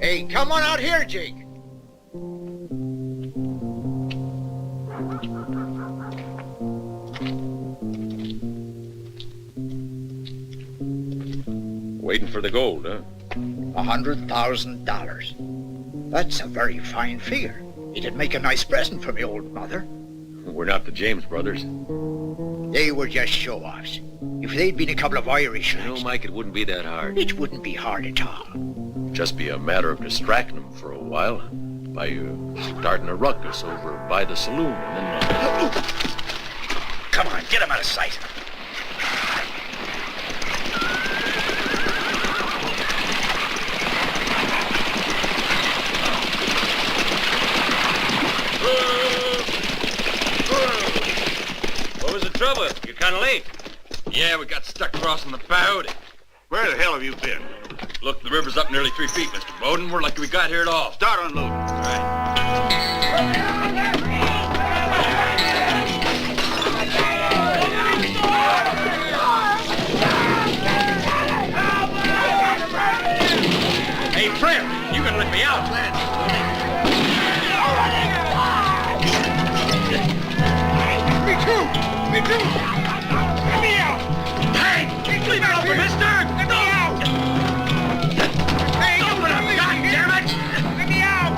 Hey, come on out here, Jake. Waiting for the gold, huh? $100,000. That's a very fine figure. It'd make a nice present for me old mother. We're not the James brothers. They were just show-offs. If they'd been a couple of Irish You know, lads, Mike, it wouldn't be that hard. it wouldn't be hard at all. Just be a matter of distracting them for a while by starting a ruckus over by the saloon and then... Come on, get him out of sight. What was the trouble? You're kind of late. Yeah, we got stuck crossing the Feud. Where the hell have you been? Look, the river's up nearly 3 feet, Mr. Bowden. We're lucky we got here at all. Start unloading. All right. Hey, friend, you gotta let me out. Me too! Me too! Let me out! Hey, leave it open, mister! Let me out! Hey, Open up, goddammit! Let me out!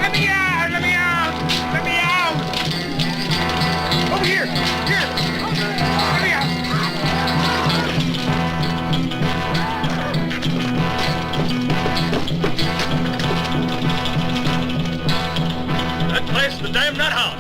Let me out! Let me out! Let me out! Over here! Here! Let me out! That place is the damn nut house.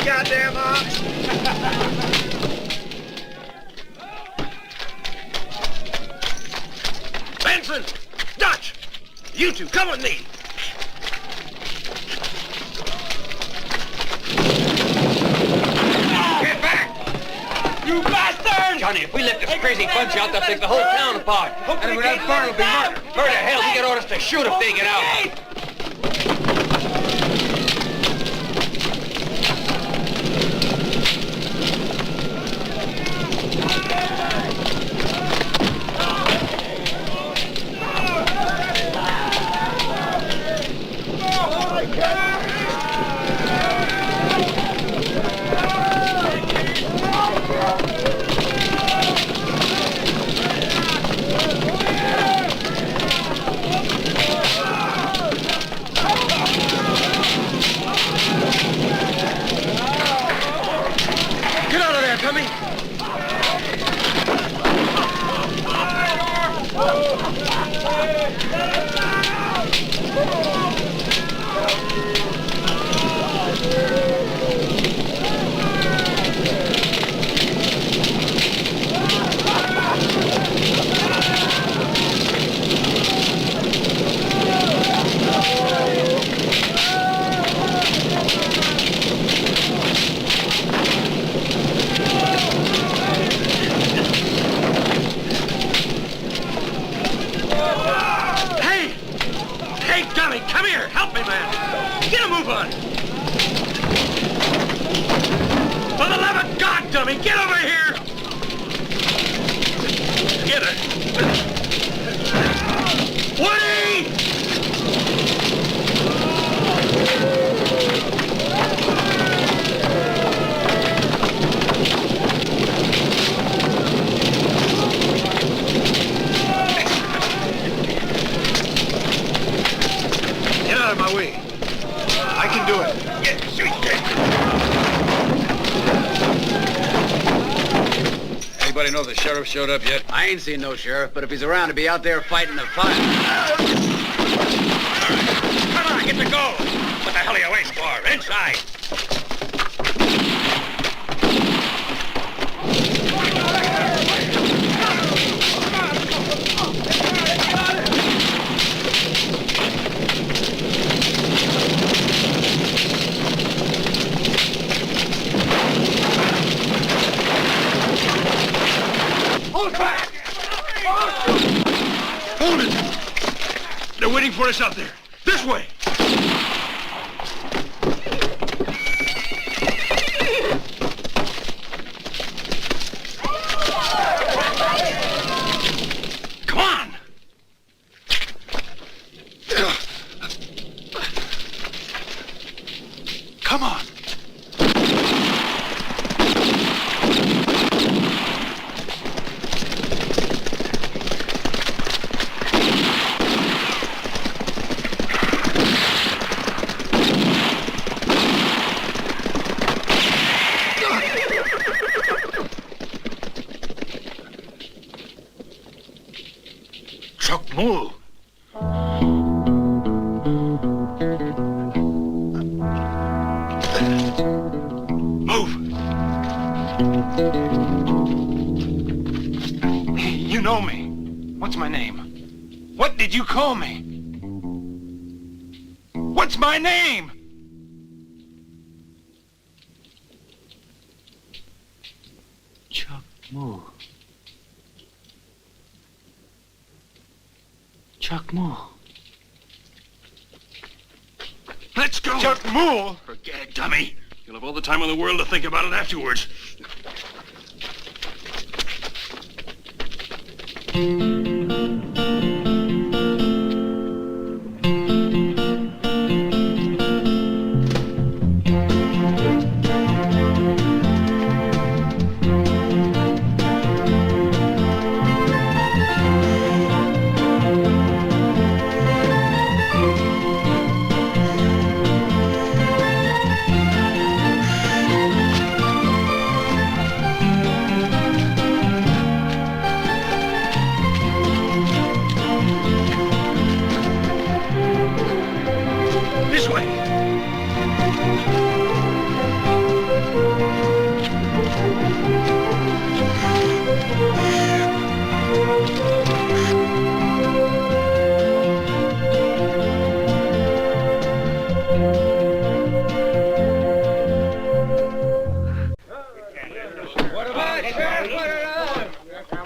Goddamn ox! Benson! Dutch! You two, come with me! Get back! You bastard! Johnny, if we let this crazy bunch out, they'll take the whole town apart. And when that barn will be murdered. Murder, hell, we get orders to shoot if they get out. Get out of there, Tommy! Come here! Help me, man! Get a move on! For the love of God, dummy! Get over here! Get her! Woody! Out of my way. I can do it. Anybody know if the sheriff showed up yet? I ain't seen no sheriff, but if he's around, he'll be out there fighting the fight. Come on, get the gold! What the hell are you waiting for? Inside! Hold back! Hold it! They're waiting for us out there. This way! Come on! Come on! Chuck, move! You know me. What's my name? What did you call me? What's my name? Chuck Moore. Chuck Moore. Let's go! Chuck Moore! Forget it, dummy. You'll have all the time in the world to think about it afterwards. This way.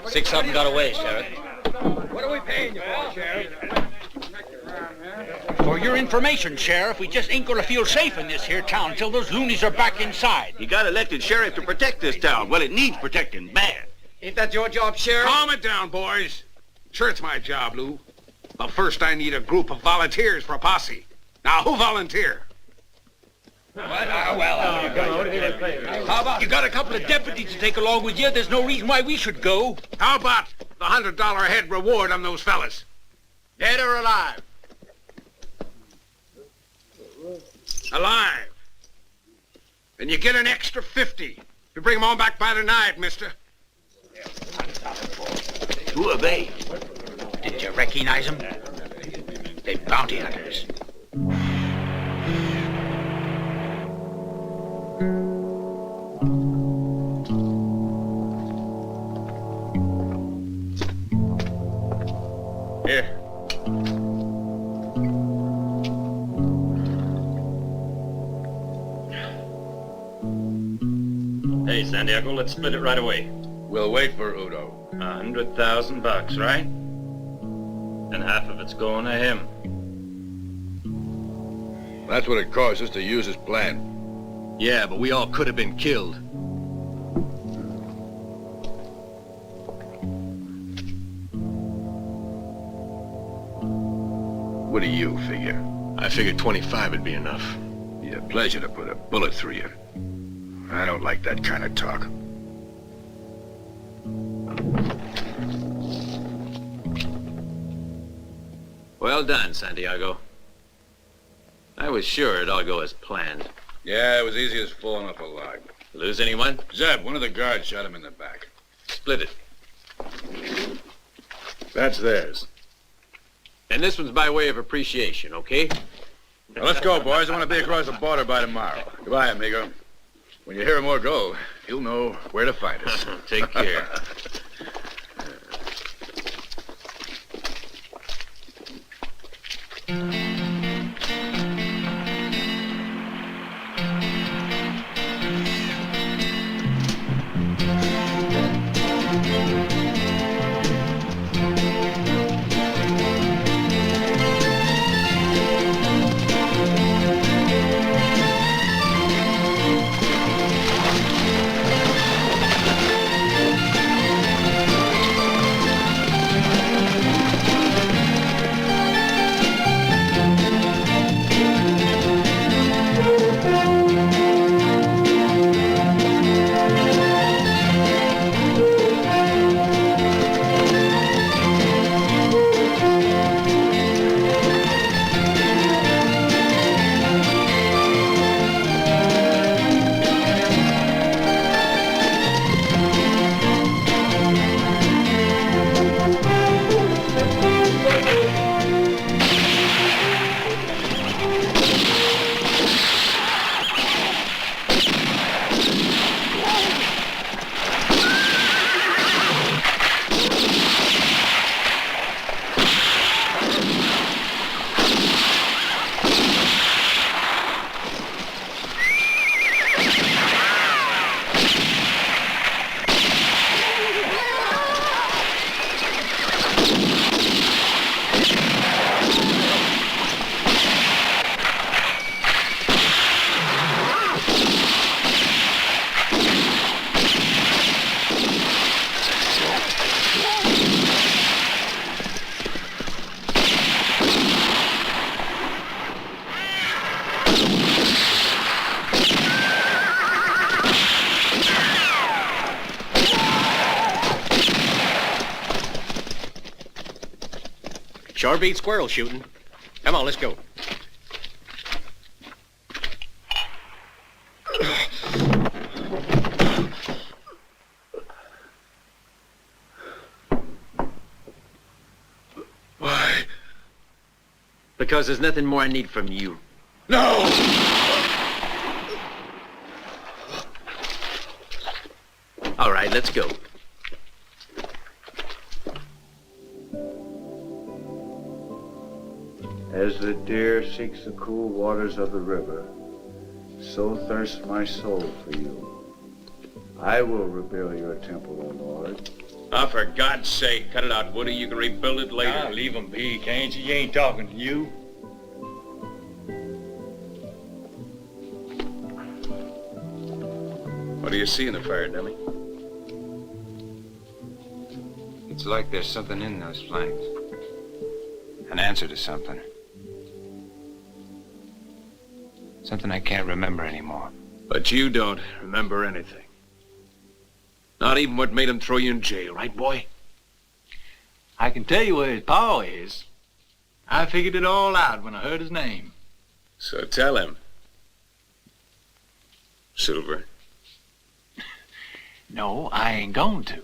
Six of them got away, Sheriff. What are we paying you for, Sheriff? For your information, Sheriff, we just ain't gonna feel safe in this here town until those loonies are back inside. You got elected sheriff to protect this town. Well, it needs protecting bad. Ain't that your job, Sheriff? Calm it down, boys. Sure, it's my job, Lou. But first, I need a group of volunteers for a posse. Now, who volunteer? How about you got a couple of deputies to take along with you? There's no reason why we should go. How about the $100 a head reward on those fellas? Dead or alive? Alive. And you get an extra 50. You bring them on back by tonight, mister. Who are they? Did you recognize them? They're bounty hunters. Here. Hey, Santiago, let's split it right away. We'll wait for Udo. $100,000, right? And half of it's going to him. That's what it cost us to use his plan. Yeah, but we all could have been killed. What do you figure? I figured 25 would be enough. Be a pleasure to put a bullet through you. I don't like that kind of talk. Well done, Santiago. I was sure it'd all go as planned. Yeah, it was easy as falling off a log. Lose anyone? Zeb, one of the guards shot him in the back. Split it. That's theirs. And this one's by way of appreciation, okay? Now, let's go, boys. I want to be across the border by tomorrow. Goodbye, amigo. When you hear more go, you'll know where to find us. Take care. Sure beats squirrel shooting. Come on, let's go. Why? Because there's nothing more I need from you. No! All right, let's go. As the deer seeks the cool waters of the river, so thirsts my soul for you. I will rebuild your temple, O Lord. Oh, for God's sake, cut it out, Woody. You can rebuild it later. Ah, leave him be, can't you? He ain't talking to you. What do you see in the fire, Demi? It's like there's something in those flames. An answer to something. Something I can't remember anymore. But you don't remember anything. Not even what made him throw you in jail, right, boy? I can tell you where his paw is. I figured it all out when I heard his name. So tell him. Silver. No, I ain't going to.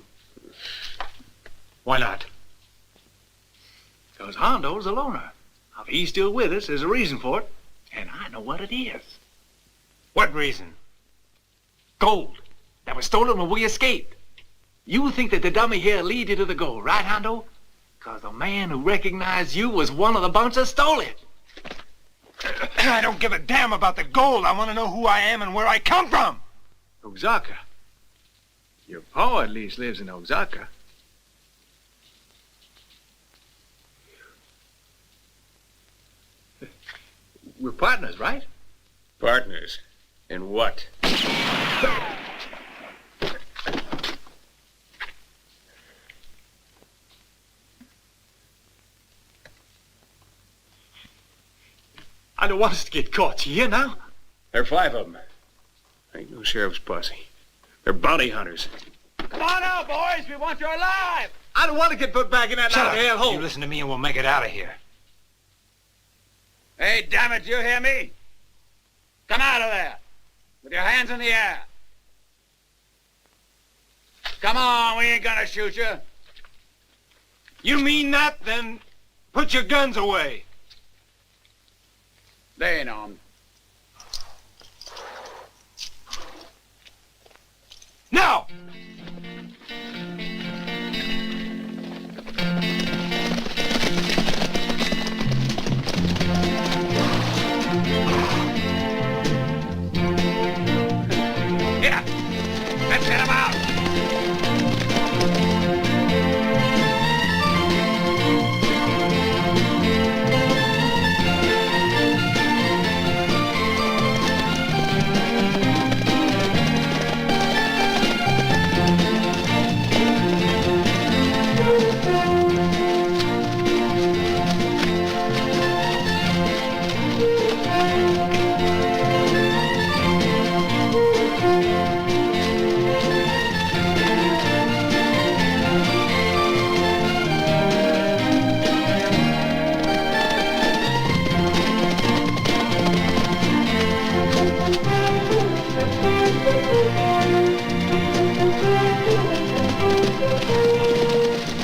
Why not? Because Hondo's a loner. If he's still with us, there's a reason for it, and I know what it is. What reason? Gold that was stolen when we escaped. You think that the dummy here lead you to the gold, right, Hondo? Because the man who recognized you was one of the bunch that stole it. I don't give a damn about the gold. I want to know who I am and where I come from. Oaxaca. Your pa at least lives in Oaxaca. We're partners, right? Partners? In what? I don't want us to get caught. You hear now? There are 5 of them. Ain't no sheriff's posse. They're bounty hunters. Come on out, boys. We want you alive. I don't want to get put back in that hell hole. You listen to me and we'll make it out of here. Hey, damn it, you hear me? Come out of there. With your hands in the air. Come on, we ain't gonna shoot you. You mean that? Then put your guns away. They ain't armed. Now! Yeah, let's get him out.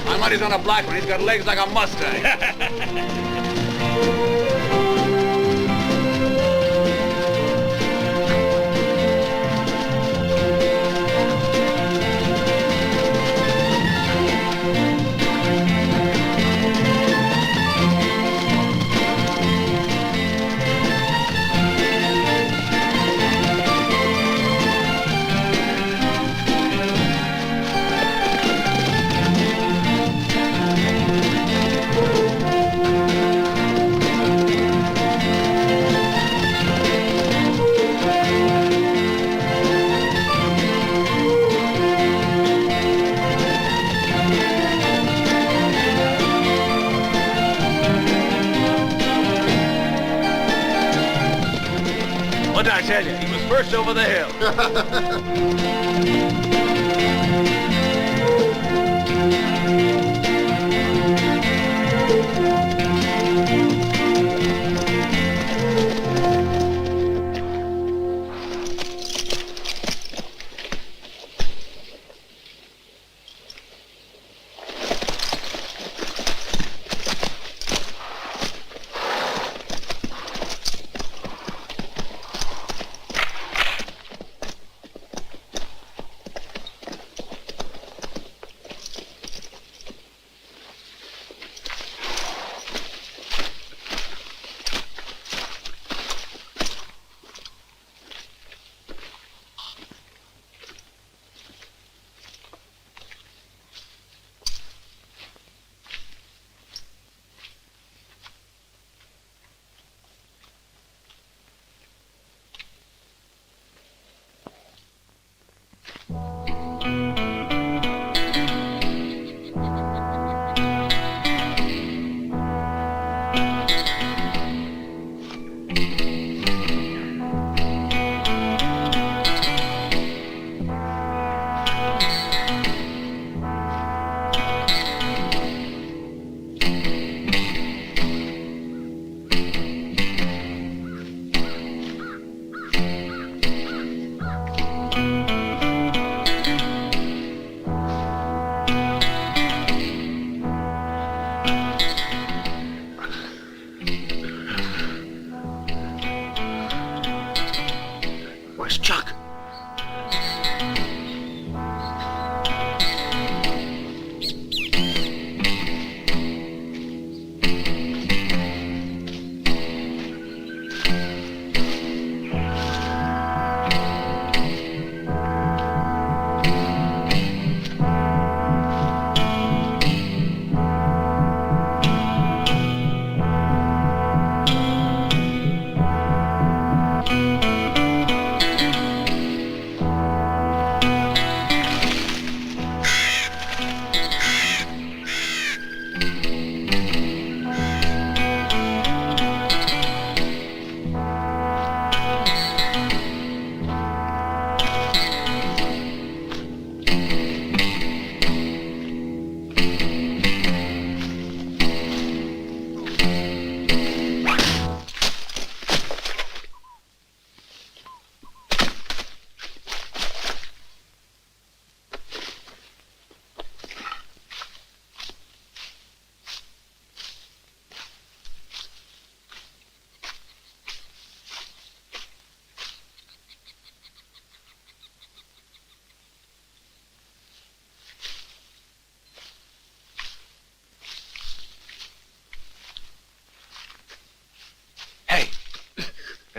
My money's on a black one. He's got legs like a Mustang. What did I tell you? He was first over the hill.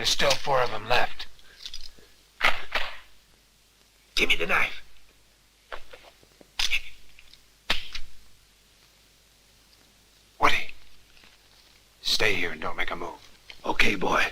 There's still 4 of them left. Give me the knife. Woody, stay here and don't make a move. Okay, boy.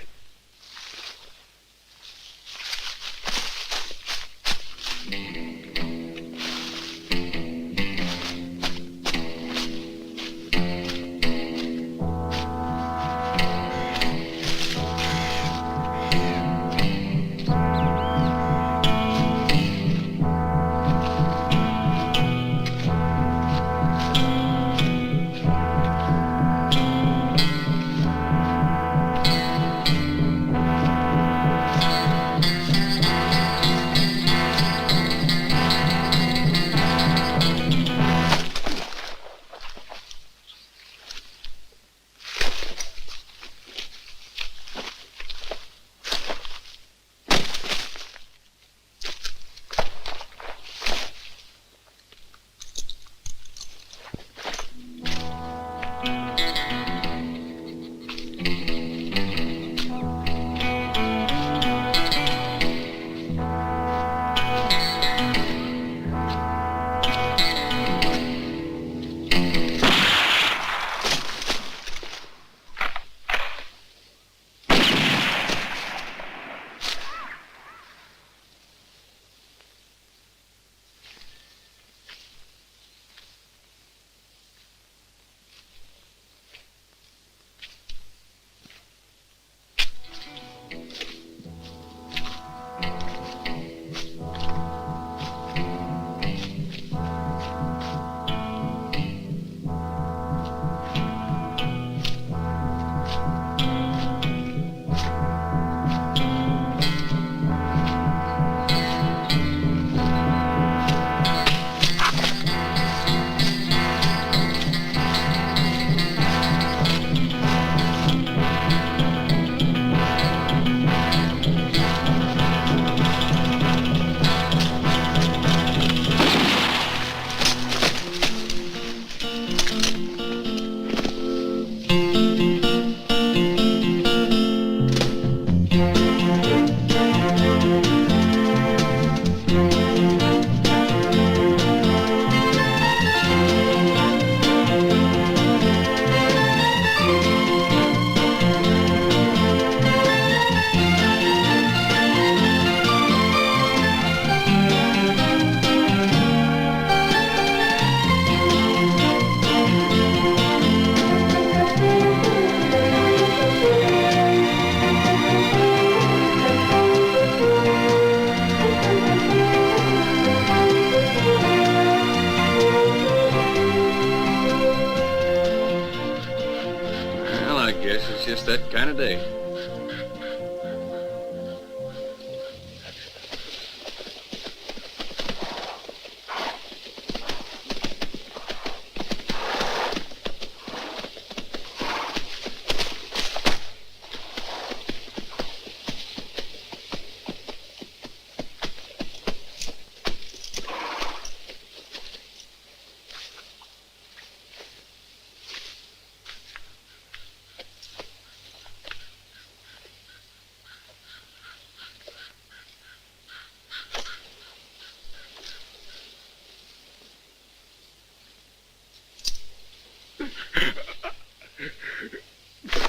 just that kind of day.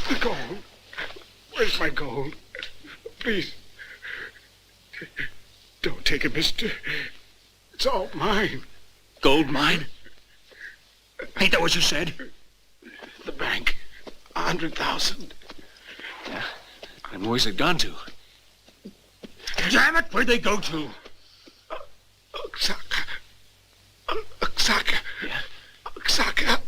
The gold. Where's my gold? Please. Don't take it, mister. It's all mine. Gold mine? Ain't that what you said? The bank. 100,000. Yeah. And where's it gone to? Damn it, where'd they go to? Oaxaca. Oaxaca. Yeah? Oaxaca.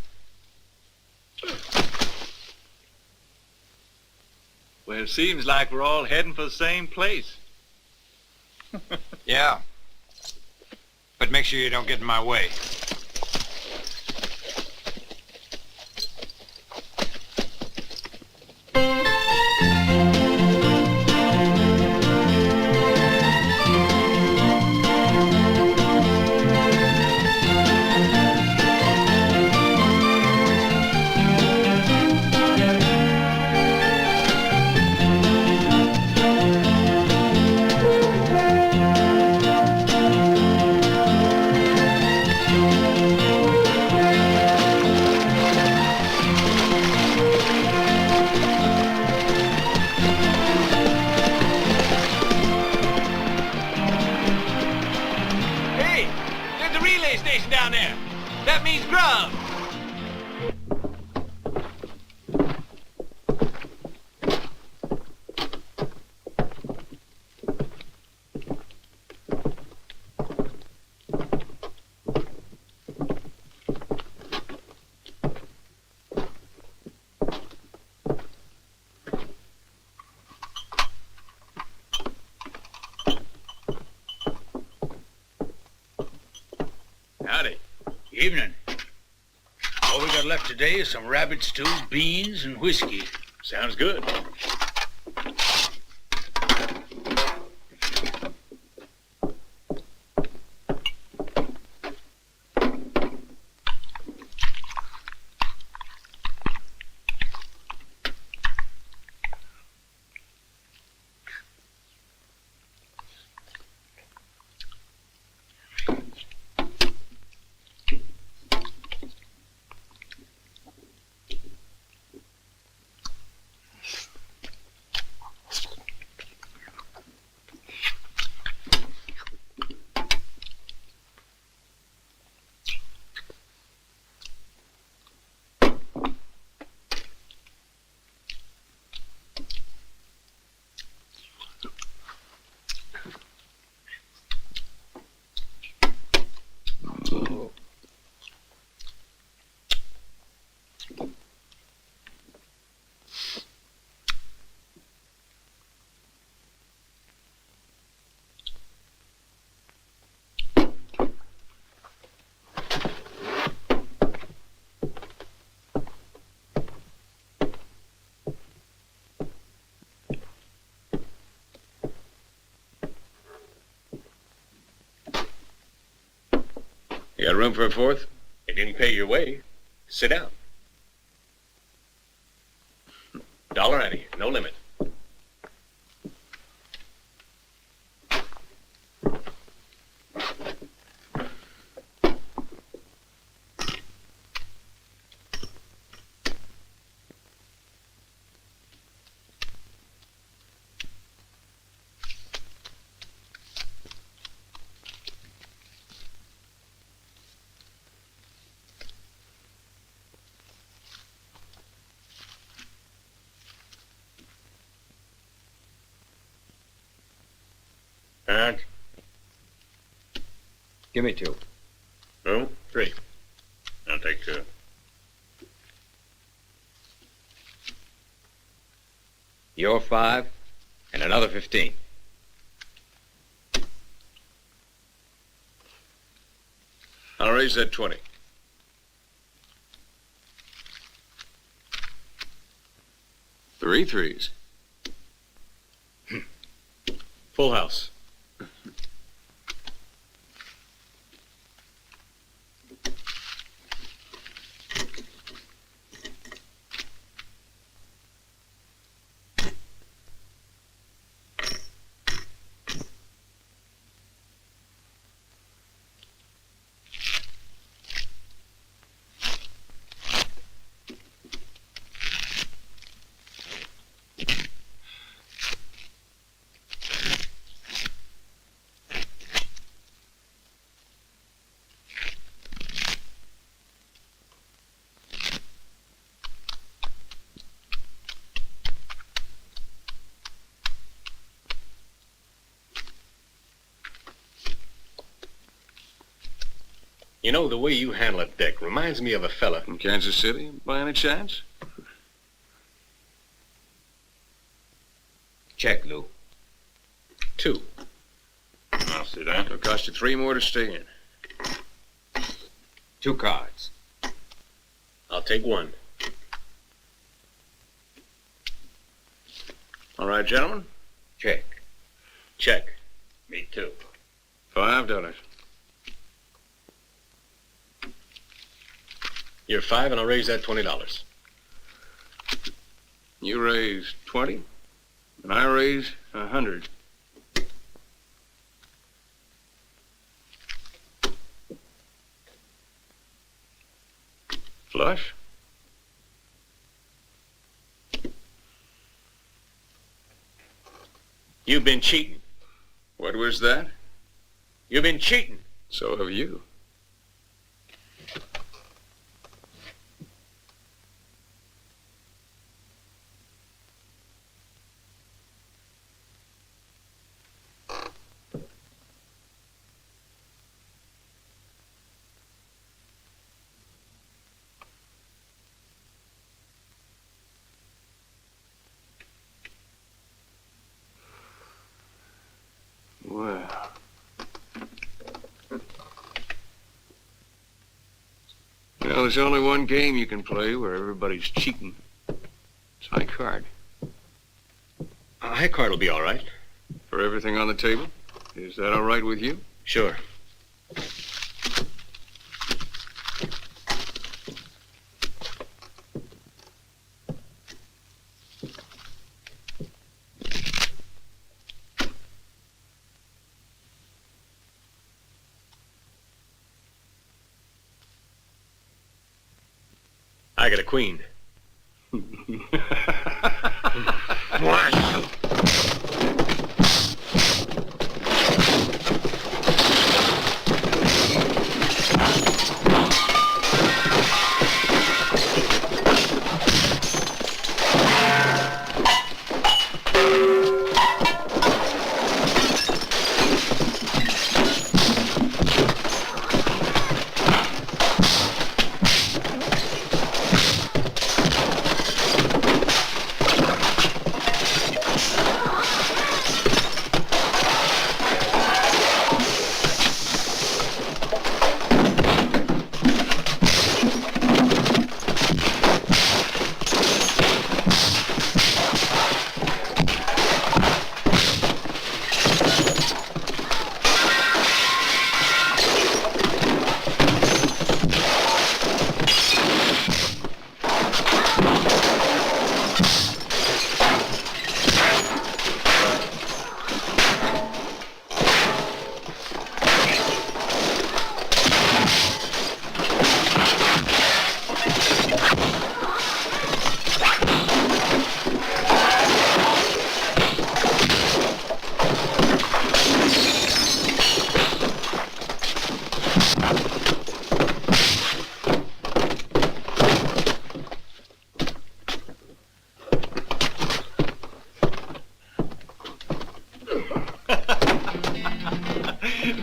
Well, it seems like we're all heading for the same place. Yeah. But make sure you don't get in my way. Evening. All we got left today is some rabbit stew, beans, and whiskey. Sounds good. You got room for a fourth? You didn't pay your way. Sit down. $1 out of you, no limit. Give me 2. No, 3. I'll take 2. Your 5, and another 15. I'll raise that 20. Three threes. Full house. You know, the way you handle a deck reminds me of a fella. From Kansas City, by any chance? Check, Lou. 2. I'll sit down. It'll cost you 3 more to stay in. 2 cards. I'll take 1. All right, gentlemen. Check. Check. Me too. $5. You're 5, and I'll raise that $20. You raise 20, and I raise 100. Flush? You've been cheating. What was that? You've been cheating. So have you. Well, Well, there's only one game you can play where everybody's cheating. It's high card. High card will be all right. For everything on the table? Is that all right with you? Sure. I got a queen.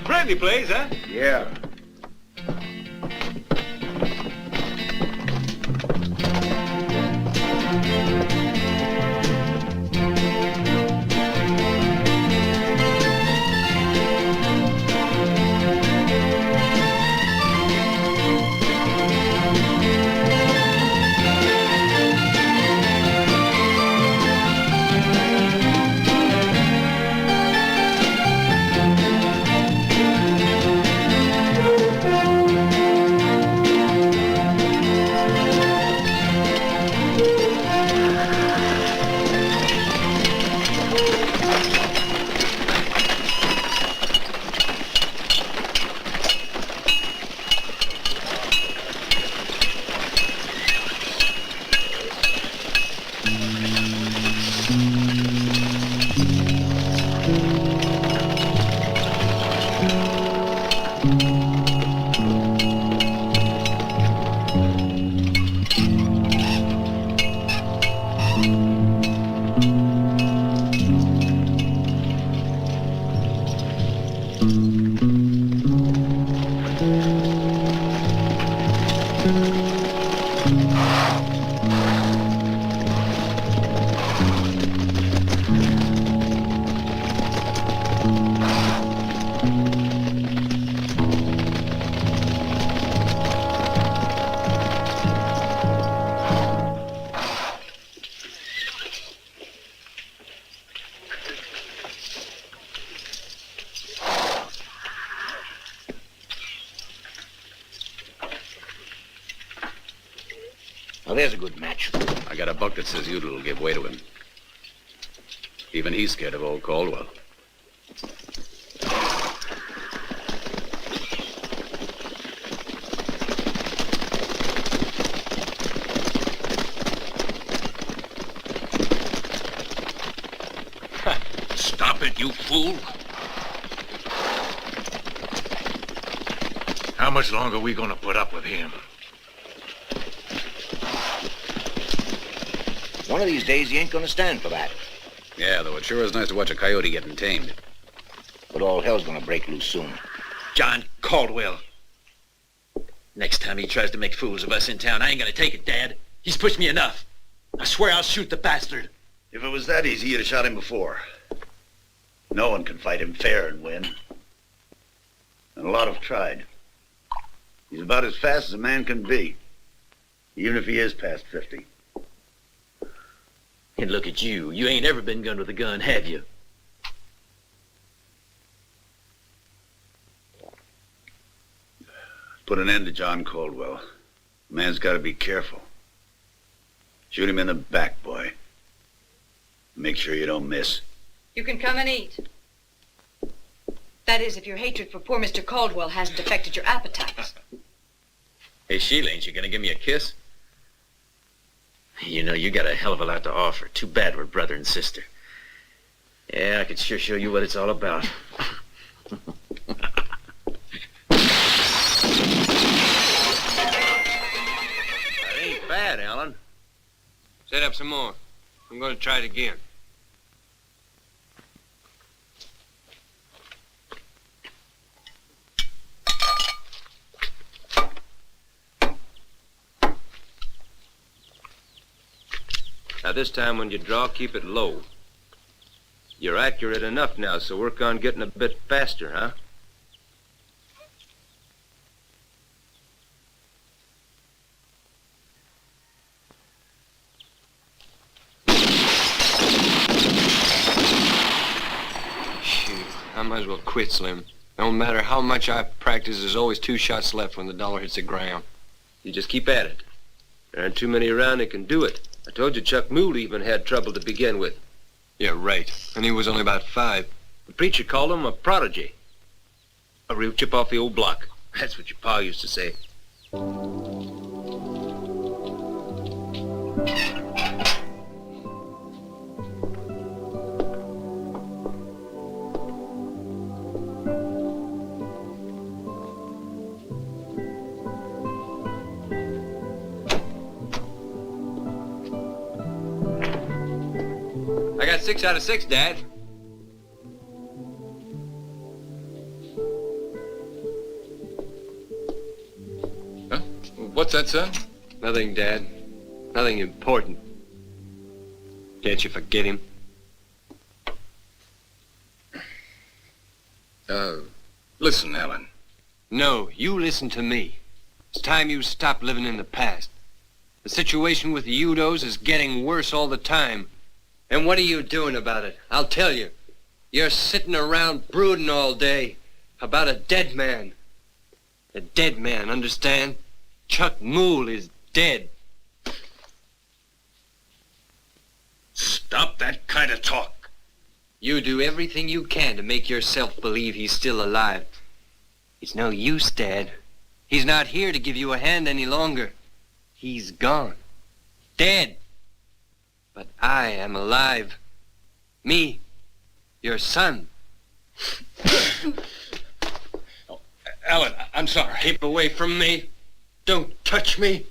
Friendly place, huh? Yeah. Well, there's a good match. I got a buck that says Udall will give way to him. Even he's scared of old Caldwell. Stop it, you fool. How much longer are we gonna put up with him? One of these days, he ain't gonna stand for that. Yeah, though it sure is nice to watch a coyote getting tamed. But all hell's gonna break loose soon. John Caldwell. Next time he tries to make fools of us in town, I ain't gonna take it, Dad. He's pushed me enough. I swear I'll shoot the bastard. If it was that easy, you'd have shot him before. No one can fight him fair and win. And a lot have tried. He's about as fast as a man can be. even if he is past 50. And look at you. You ain't ever been gunned with a gun, have you? Put an end to John Caldwell. The man's got to be careful. Shoot him in the back, boy. Make sure you don't miss. You can come and eat. That is, if your hatred for poor Mr. Caldwell hasn't affected your appetites. Hey, Sheila, ain't you gonna give me a kiss? You know, you got a hell of a lot to offer. Too bad we're brother and sister. Yeah, I could sure show you what it's all about. That ain't bad, Alan. Set up some more. I'm going to try it again. Now this time when you draw, keep it low. You're accurate enough now, so work on getting a bit faster, huh? Shoot, I might as well quit, Slim. No matter how much I practice, there's always 2 shots left when the dollar hits the ground. You just keep at it. There aren't too many around that can do it. I told you Chuck Moody even had trouble to begin with. Yeah, right. And he was only about 5. The preacher called him a prodigy. A real chip off the old block. That's what your pa used to say. I got 6 out of 6, Dad. Huh? What's that, son? Nothing, Dad. Nothing important. Can't you forget him? Listen, Alan. No, you listen to me. It's time you stop living in the past. The situation with the Udos is getting worse all the time. And what are you doing about it? I'll tell you. You're sitting around brooding all day about a dead man. A dead man, understand? Chuck Moole is dead. Stop that kind of talk. You do everything you can to make yourself believe he's still alive. It's no use, Dad. He's not here to give you a hand any longer. He's gone. Dead. But I am alive. Me, your son. Oh, Alan, I'm sorry. Keep away from me. Don't touch me.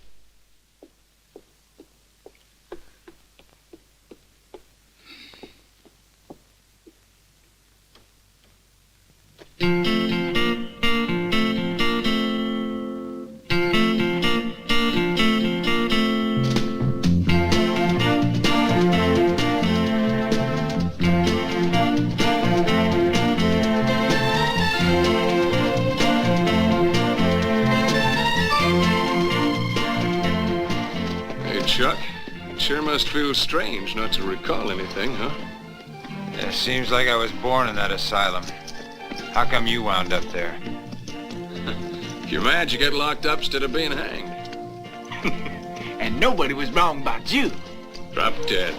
Chuck, it sure must feel strange not to recall anything, huh? It seems like I was born in that asylum. How come you wound up there? If you're mad, you get locked up instead of being hanged. And nobody was wrong about you. Drop dead.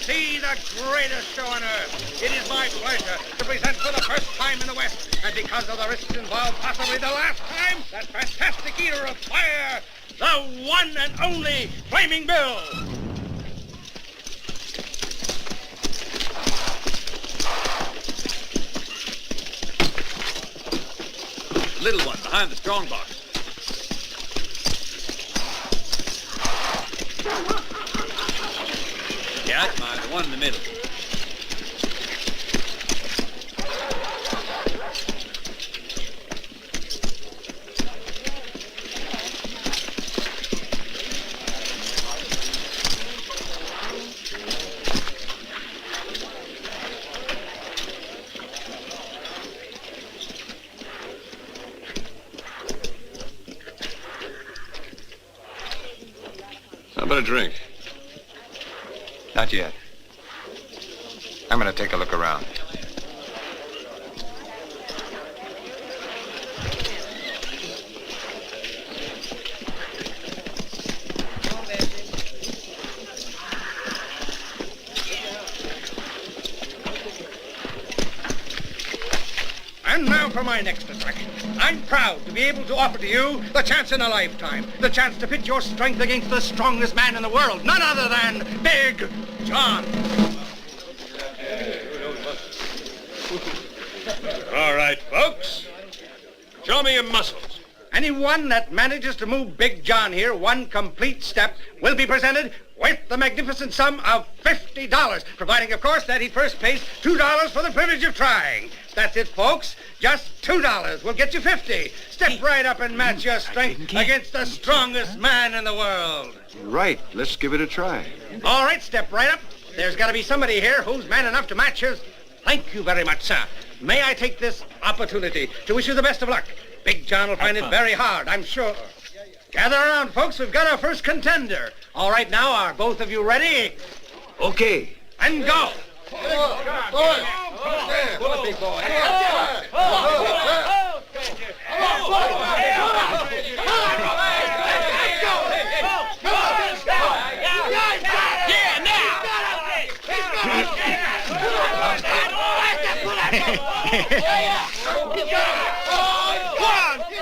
See the greatest show on earth. It is my pleasure to present for the first time in the West, and because of the risks involved, possibly the last time, that fantastic eater of fire, the one and only Flaming Bill. little one behind the strong box. Yeah, that's mine, the one in the middle. How about a drink? Not yet. I'm gonna take a look around. And now for my next attraction. I'm proud to be able to offer to you the chance in a lifetime, the chance to pit your strength against the strongest man in the world, none other than Big John. All right, folks. Show me your muscles. Anyone that manages to move Big John here one complete step will be presented with the magnificent sum of $50, providing, of course, that he first pays $2 for the privilege of trying. That's it, folks. Just $2 will get you 50. Step right up and match your strength against the strongest man in the world. Right. Let's give it a try. All right, step right up. There's got to be somebody here who's man enough to match his... Thank you very much, sir. May I take this opportunity to wish you the best of luck? Big John will find it very hard, I'm sure. Gather around, folks. We've got our first contender. All right, now, are both of you ready? Okay. And go. Pull it, big boy.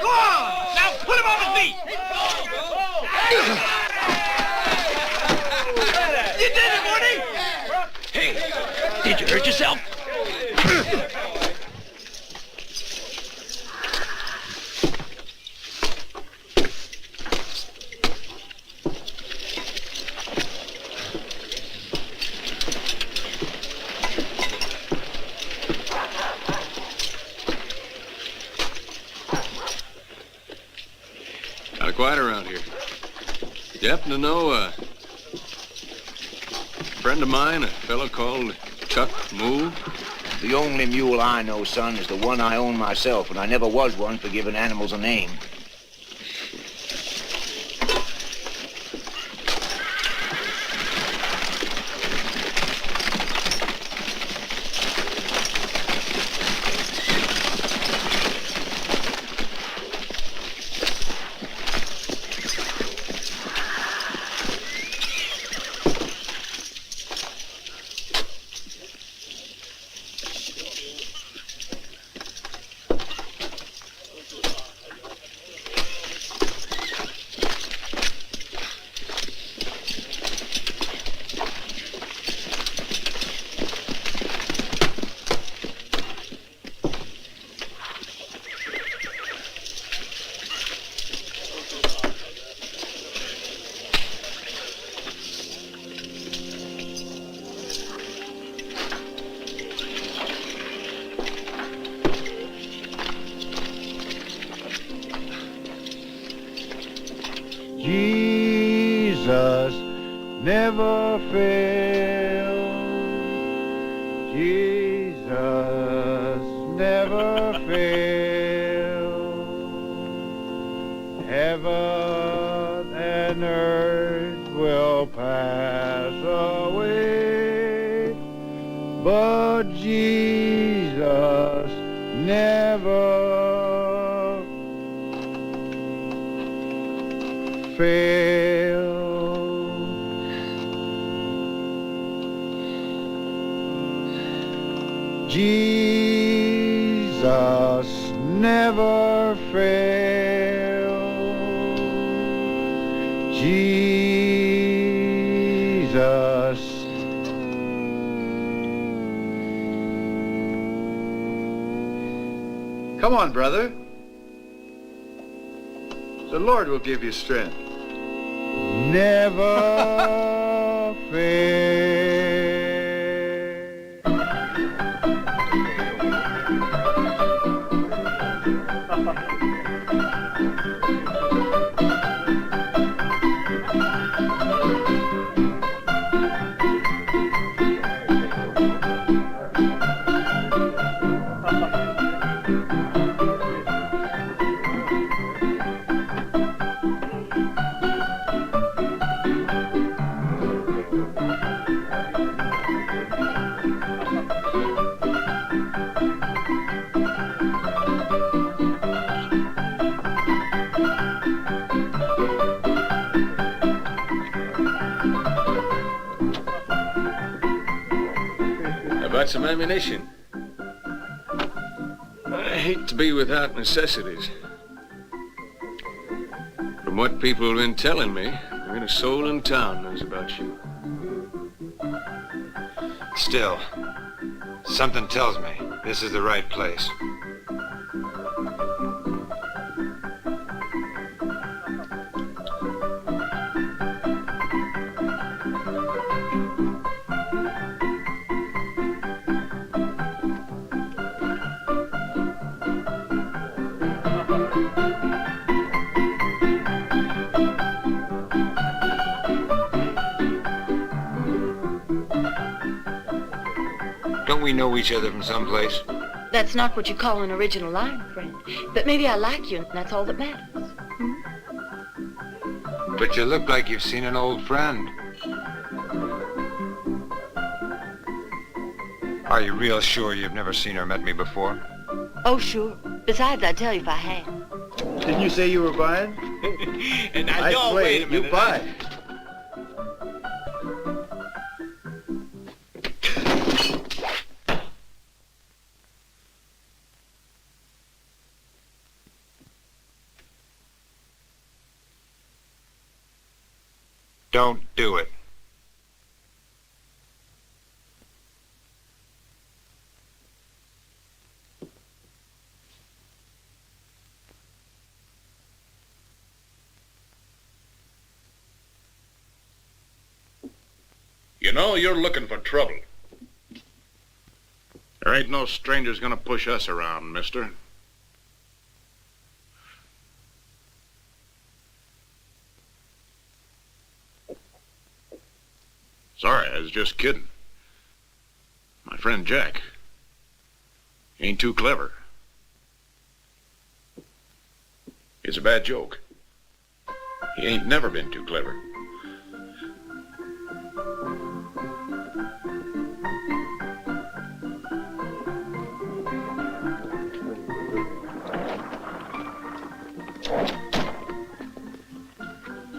Go on! Now put him on his feet! You did it, Woody! Hey, did you hurt yourself? Kind of quiet around here. You happen to know a friend of mine, a fellow called Chuck Moo? The only mule I know, son, is the one I own myself, and I never was one for giving animals a name. Jesus never fails. Jesus never fails. Heaven and earth will pass away, but Jesus never fail. Jesus never fail. Jesus. Come on, brother. The Lord will give you strength. Never fail. About some ammunition. I hate to be without necessities. From what people have been telling me, there ain't a soul in town knows about you. Still, something tells me this is the right place. Don't we know each other from someplace? That's not what you call an original line, friend. But maybe I like you, and that's all that matters. But you look like you've seen an old friend. Are you real sure you've never seen or met me before? Oh, sure. Besides, I'd tell you if I had. Didn't you say you were buying? And now, I y'all, play, wait a minute. you buy. Don't do it. You know, you're looking for trouble. There ain't no strangers gonna push us around, mister. Sorry, I was just kidding. My friend Jack. He ain't too clever. It's a bad joke. He ain't never been too clever.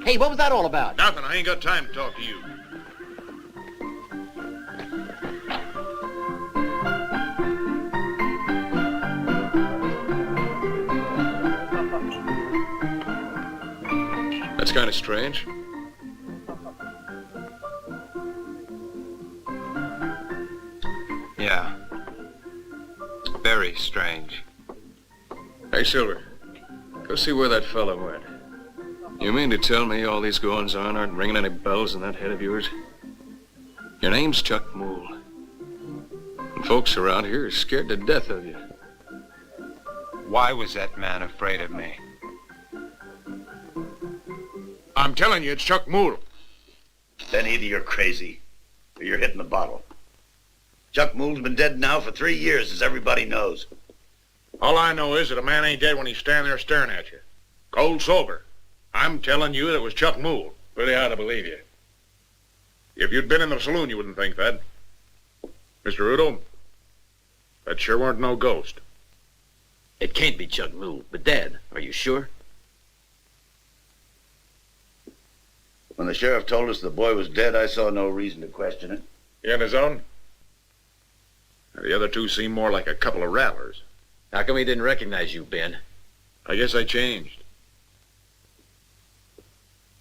Hey, what was that all about? Nothing. I ain't got time to talk to you. That's kind of strange. Yeah. Very strange. Hey, Silver. Go see where that fellow went. You mean to tell me all these goings-on aren't ringing any bells in that head of yours? Your name's Chuck Moole. And folks around here are scared to death of you. Why was that man afraid of me? I'm telling you, it's Chuck Moole. Then either you're crazy or you're hitting the bottle. Chuck Moole's been dead now for 3 years, as everybody knows. All I know is that a man ain't dead when he's standing there staring at you. Cold sober. I'm telling you that it was Chuck Moole. Pretty hard to believe you. If you'd been in the saloon, you wouldn't think that. Mr. Udo, that sure weren't no ghost. It can't be Chuck Moole, but Dad, are you sure? When the sheriff told us the boy was dead, I saw no reason to question it. He on his own? The other two seem more like a couple of rattlers. How come he didn't recognize you, Ben? I guess I changed.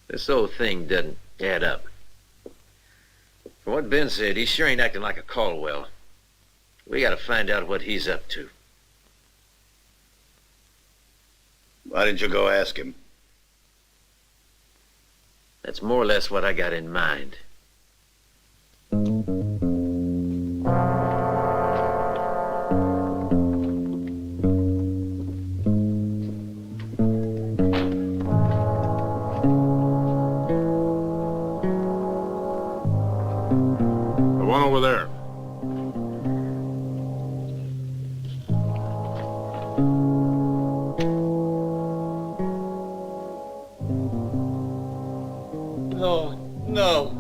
This whole thing doesn't add up. From what Ben said, he sure ain't acting like a Caldwell. We gotta find out what he's up to. Why didn't you go ask him? That's more or less what I got in mind. The one over there. No, no.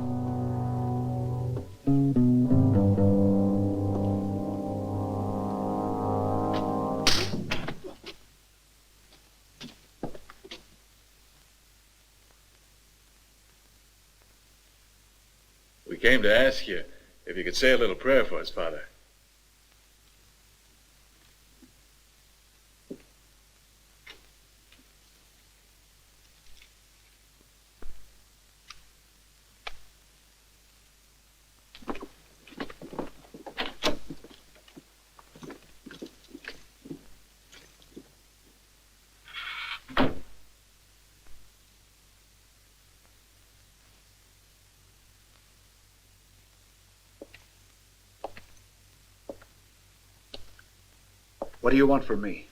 We came to ask you if you could say a little prayer for us, Father. What do you want from me?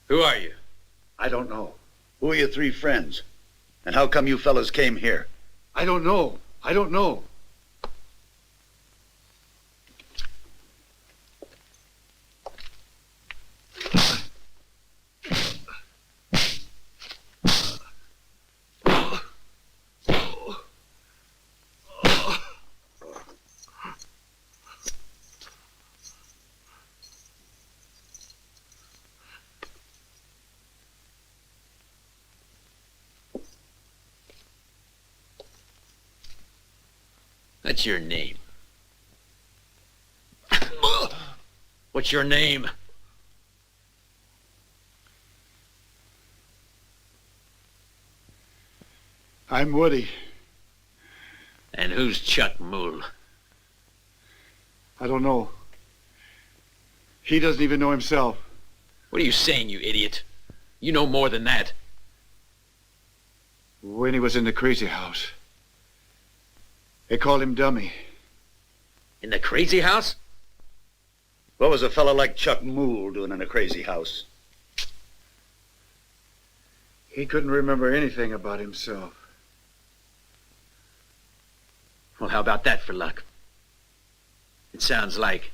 Who are you? I don't know. Who are your three friends? And how come you fellas came here? I don't know. I don't know. That's your name. What's your name? I'm Woody. And who's Chuck Moole? I don't know. He doesn't even know himself. What are you saying, you idiot? You know more than that. When he was in the crazy house, they called him Dummy. In the crazy house? What was a fella like Chuck Moole doing in a crazy house? He couldn't remember anything about himself. Well, how about that for luck? It sounds like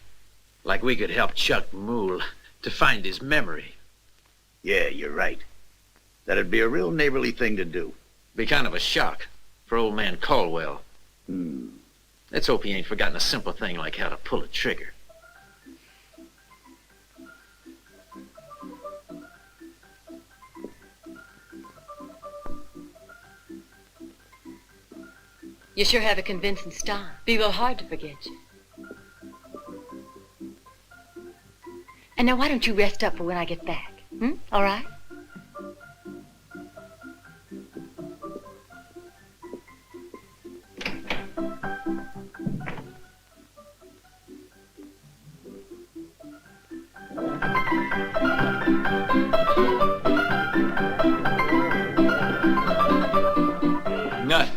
we could help Chuck Moole to find his memory. Yeah, you're right. That'd be a real neighborly thing to do. Be kind of a shock for old man Caldwell. Hmm. Let's hope he ain't forgotten a simple thing like how to pull a trigger. You sure have a convincing style. Be real hard to forget you. And now why don't you rest up for when I get back? All right? Nothing.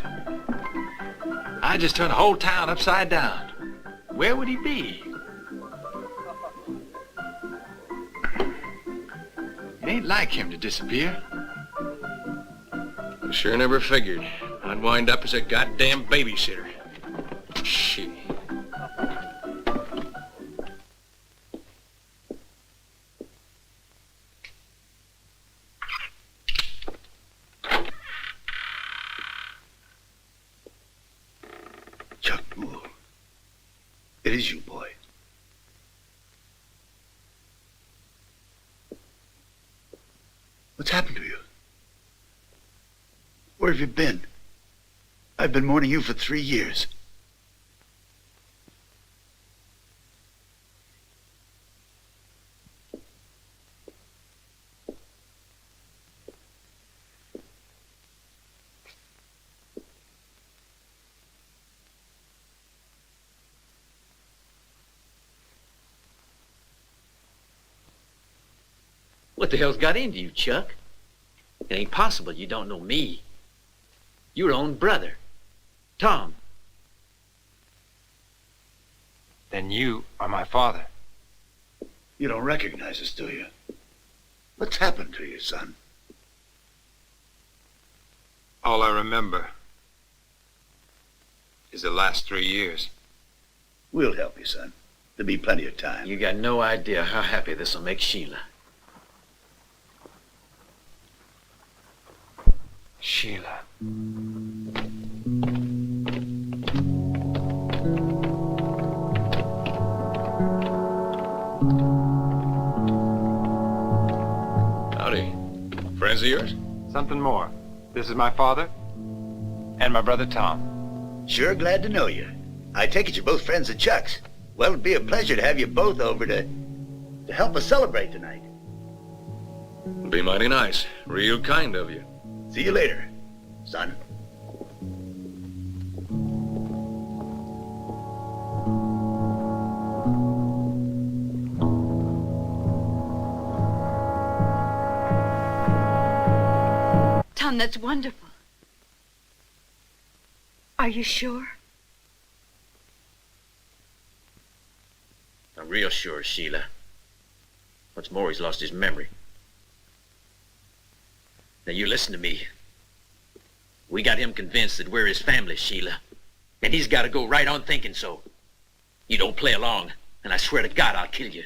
I just turned the whole town upside down. Where would he be? It ain't like him to disappear. I sure never figured I'd wind up as a goddamn babysitter. Shit. Chuck Moole. It is you, boy. What's happened to you? Where have you been? I've been mourning you for 3 years. What the hell's got into you, Chuck? It ain't possible you don't know me. Your own brother, Tom. Then you are my father. You don't recognize us, do you? What's happened to you, son? All I remember is the last 3 years. We'll help you, son. There'll be plenty of time. You got no idea how happy this'll make Sheila. Sheila. Howdy. Friends of yours? Something more. This is my father and my brother Tom. Sure glad to know you. I take it you're both friends of Chuck's. Well, it'd be a pleasure to have you both over to help us celebrate tonight. It'll be mighty nice. Real kind of you. See you later, son. Tom, that's wonderful. Are you sure? I'm real sure, Sheila. What's more, he's lost his memory. Now, you listen to me. We got him convinced that we're his family, Sheila. And he's got to go right on thinking so. You don't play along, and I swear to God I'll kill you.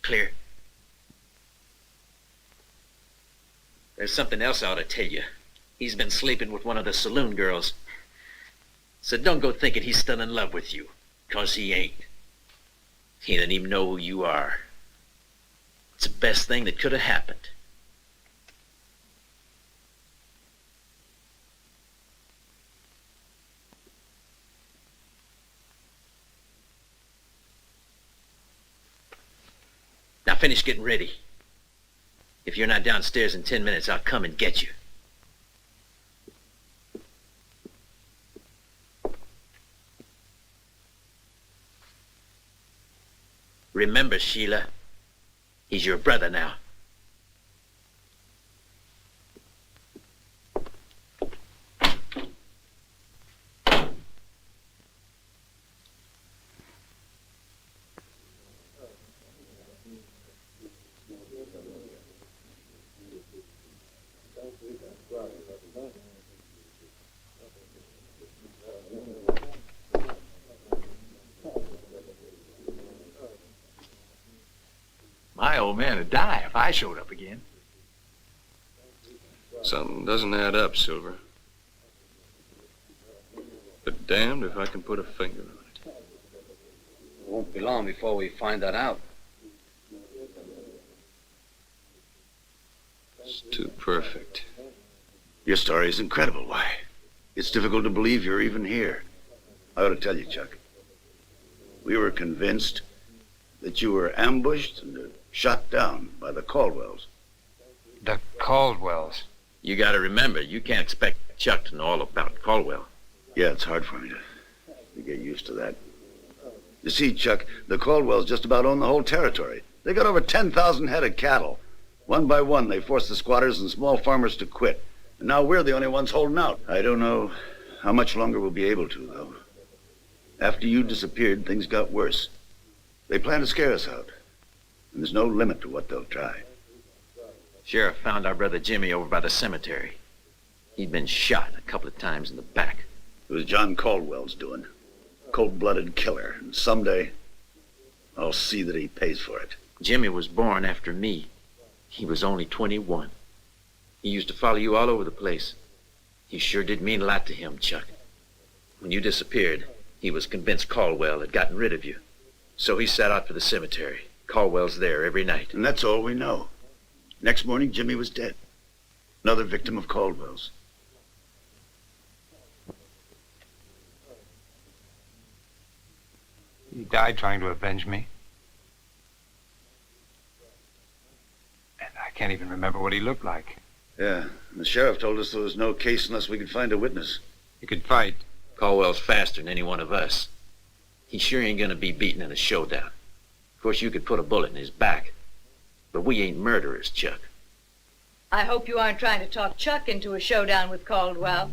Clear? There's something else I ought to tell you. He's been sleeping with one of the saloon girls. So don't go thinking he's still in love with you, 'cause he ain't. He doesn't even know who you are. It's the best thing that could have happened. Now finish getting ready. If you're not downstairs in 10 minutes, I'll come and get you. Remember, Sheila, he's your brother now. My old man would die if I showed up again. Something doesn't add up, Silver. But damned if I can put a finger on it. It won't be long before we find that out. It's too perfect. Your story is incredible. Why? It's difficult to believe you're even here. I ought to tell you, Chuck. We were convinced that you were ambushed and shot down by the Caldwells. The Caldwells? You gotta remember, you can't expect Chuck to know all about Caldwell. Yeah, it's hard for me to get used to that. You see, Chuck, the Caldwells just about own the whole territory. They got over 10,000 head of cattle. One by one, they forced the squatters and small farmers to quit. And now we're the only ones holding out. I don't know how much longer we'll be able to, though. After you disappeared, things got worse. They plan to scare us out. And there's no limit to what they'll try. Sheriff found our brother Jimmy over by the cemetery. He'd been shot a couple of times in the back. It was John Caldwell's doing. Cold-blooded killer. And someday, I'll see that he pays for it. Jimmy was born after me. He was only 21. He used to follow you all over the place. You sure did mean a lot to him, Chuck. When you disappeared, he was convinced Caldwell had gotten rid of you. So he set out for the cemetery. Caldwell's there every night. And that's all we know. Next morning, Jimmy was dead. Another victim of Caldwell's. He died trying to avenge me. And I can't even remember what he looked like. Yeah, and the sheriff told us there was no case unless we could find a witness. He could fight. Caldwell's faster than any one of us. He sure ain't gonna be beaten in a showdown. Of course, you could put a bullet in his back. But we ain't murderers, Chuck. I hope you aren't trying to talk Chuck into a showdown with Caldwell.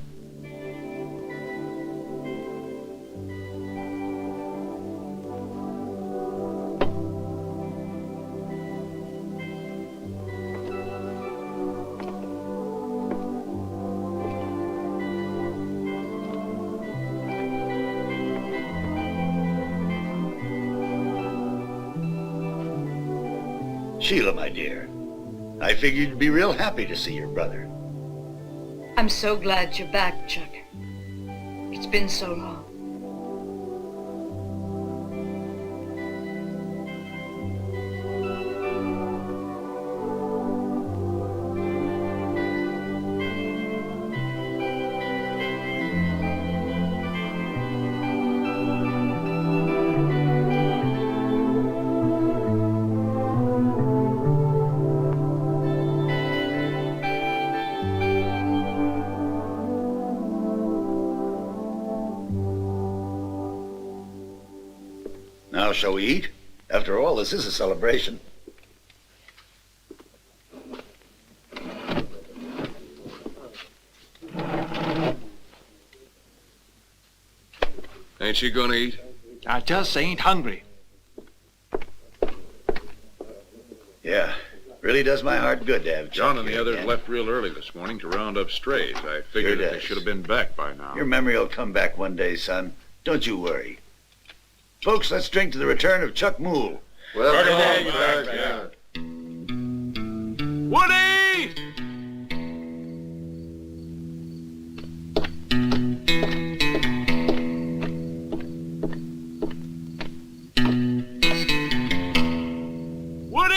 Sheila, my dear, I figured you'd be real happy to see your brother. I'm so glad you're back, Chuck. It's been so long. Now, shall we eat? After all, this is a celebration. Ain't you gonna eat? I just ain't hungry. Yeah, really does my heart good to have John and Chuck the here others again. left real early this morning to round up strays. I figured Sure that they does. should have been back by now. Your memory will come back one day, son. Don't you worry. Folks, let's drink to the return of Chuck Moole. Welcome Welcome back, back, yeah. Woody! Woody!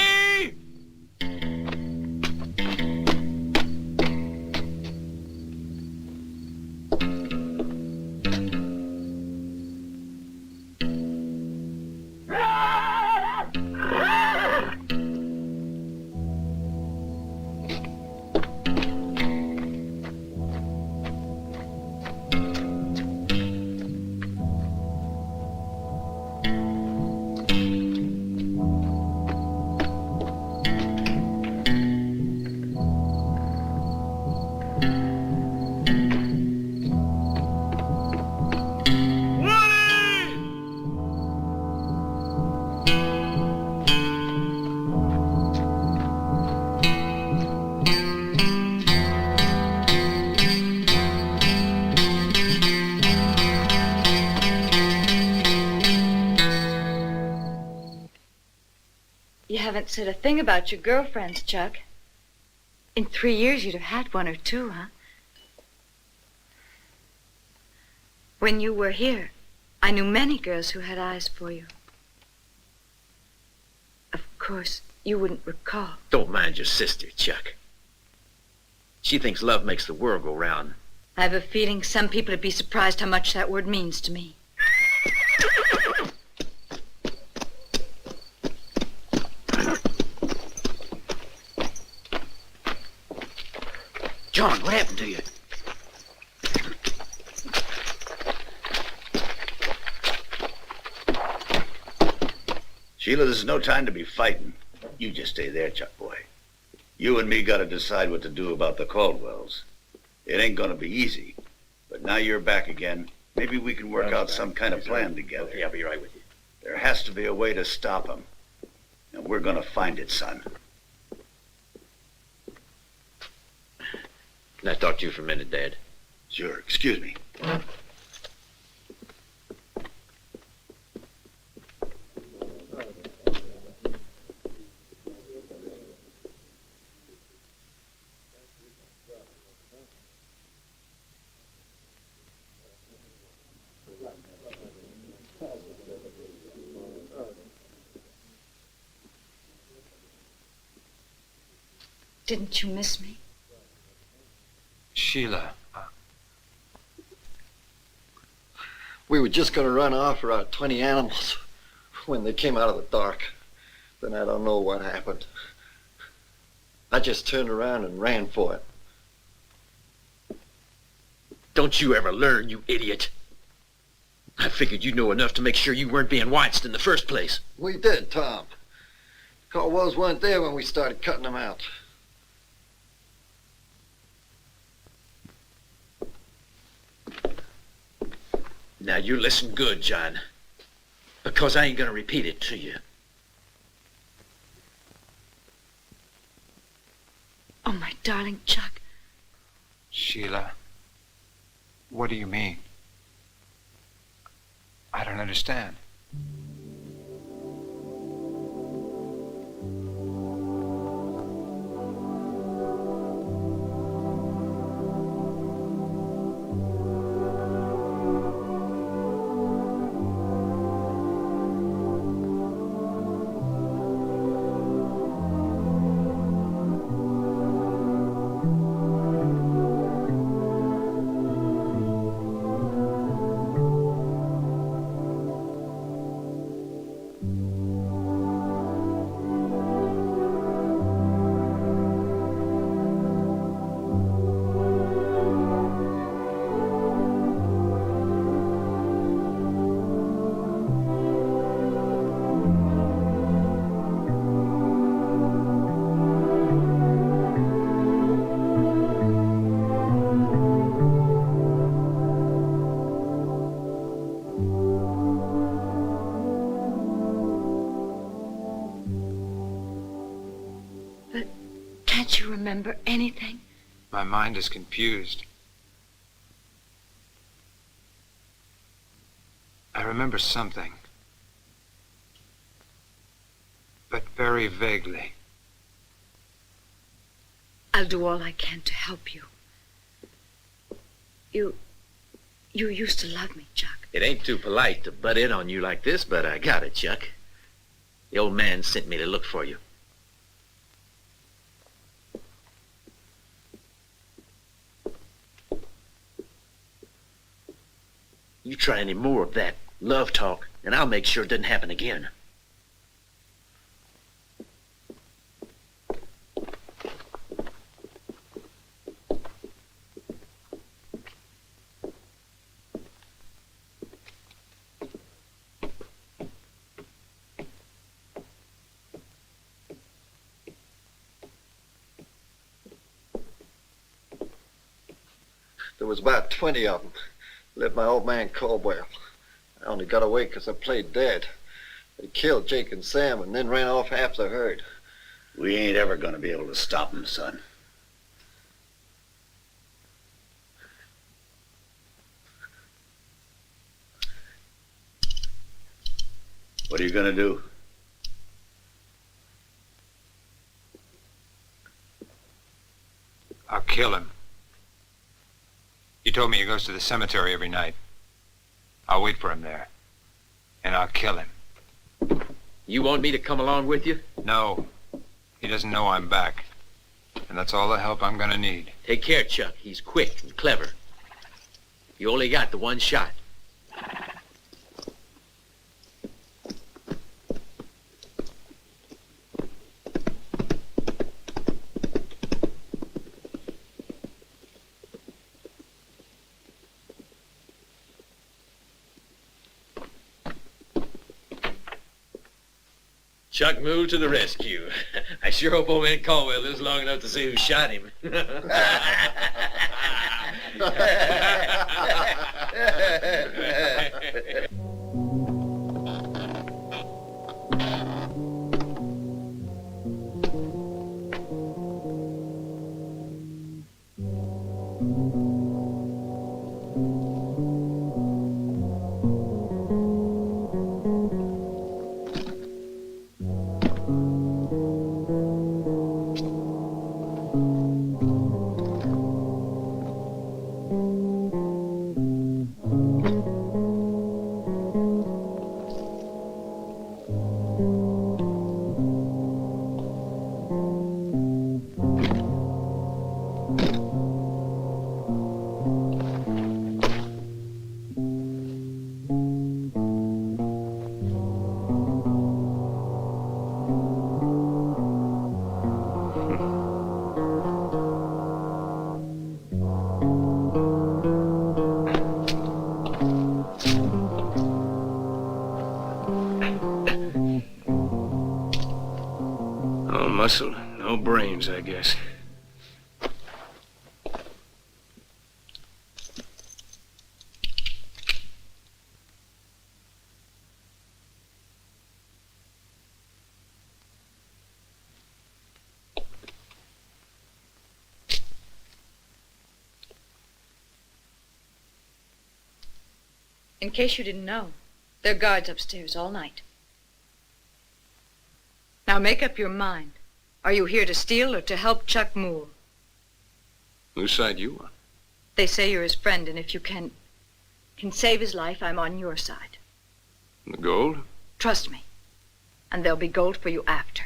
You haven't said a thing about your girlfriends, Chuck. In 3 years, you'd have had one or two, huh? When you were here, I knew many girls who had eyes for you. Of course, you wouldn't recall. Don't mind your sister, Chuck. She thinks love makes the world go round. I have a feeling some people would be surprised how much that word means to me. John, what happened to you? Sheila, this is no time to be fighting. You just stay there, Chuck boy. You and me gotta decide what to do about the Caldwells. It ain't gonna be easy, but now you're back again. Maybe we can work out some kind of plan together. Okay, I'll be right with you. There has to be a way to stop them. And we're gonna find it, son. Can I talk to you for a minute, Dad? Sure, excuse me. Didn't you miss me? Sheila. We were just going to run off for our 20 animals when they came out of the dark. Then I don't know what happened. I just turned around and ran for it. Don't you ever learn, you idiot. I figured you'd know enough to make sure you weren't being watched in the first place. We did, Tom. Caldwells weren't there when we started cutting them out. Now, you listen good, John, because I ain't gonna repeat it to you. Oh, my darling Chuck. Sheila, what do you mean? I don't understand. Can't you remember anything? My mind is confused. I remember something, but very vaguely. I'll do all I can to help you. You used to love me, Chuck. It ain't too polite to butt in on you like this, but I got it, Chuck. The old man sent me to look for you. You try any more of that love talk, and I'll make sure it doesn't happen again. There was about 20 of them. Led my old man Caldwell. I only got away because I played dead. They killed Jake and Sam and then ran off half the herd. We ain't ever gonna be able to stop them, son. What are you gonna do? I'll kill him. He told me he goes to the cemetery every night. I'll wait for him there. And I'll kill him. You want me to come along with you? No. He doesn't know I'm back. And that's all the help I'm gonna need. Take care, Chuck. He's quick and clever. You only got the one shot. Chuck moved to the rescue. I sure hope old man Caldwell lives long enough to see who shot him. Muscle, no brains, I guess. In case you didn't know, there are guards upstairs all night. Now make up your mind. Are you here to steal or to help Chuck Moore? Whose side you on? They say you're his friend, and if you can save his life, I'm on your side. The gold? Trust me. And there'll be gold for you after.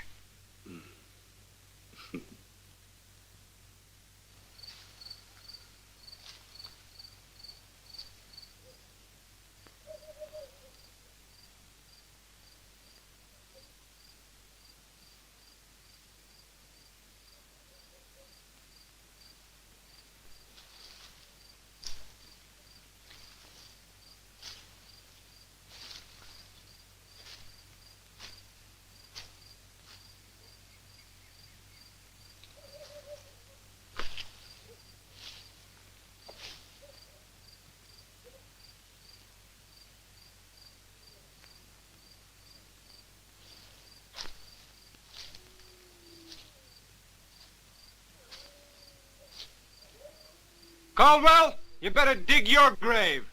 Caldwell, you better dig your grave.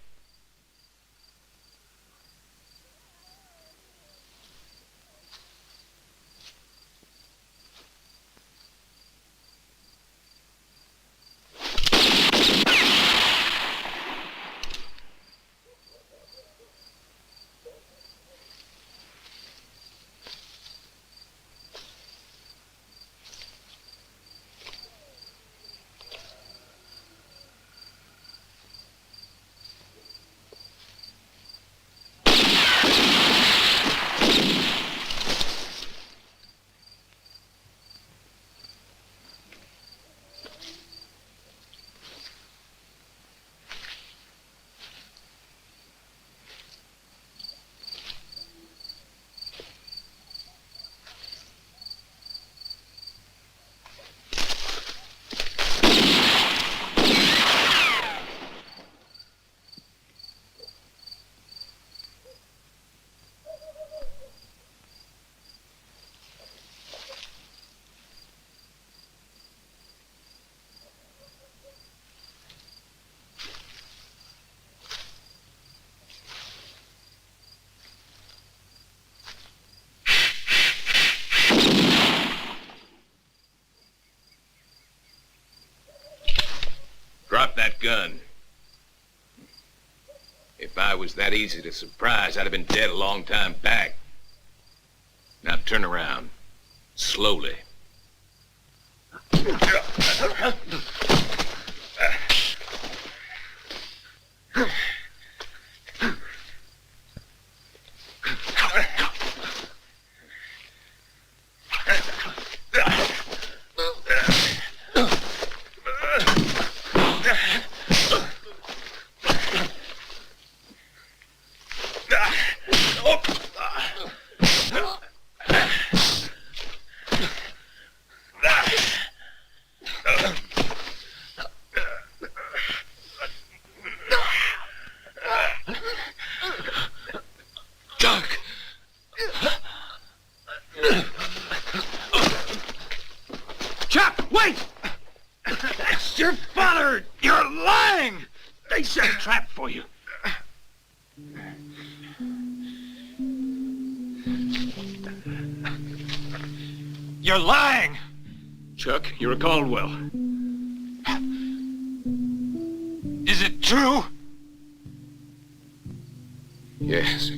Drop that gun. If I was that easy to surprise, I'd have been dead a long time back. Now turn around. Slowly. Chuck, wait! That's your father! You're lying! They set a trap for you. You're lying! Chuck, you're a Caldwell. Is it true? Yes.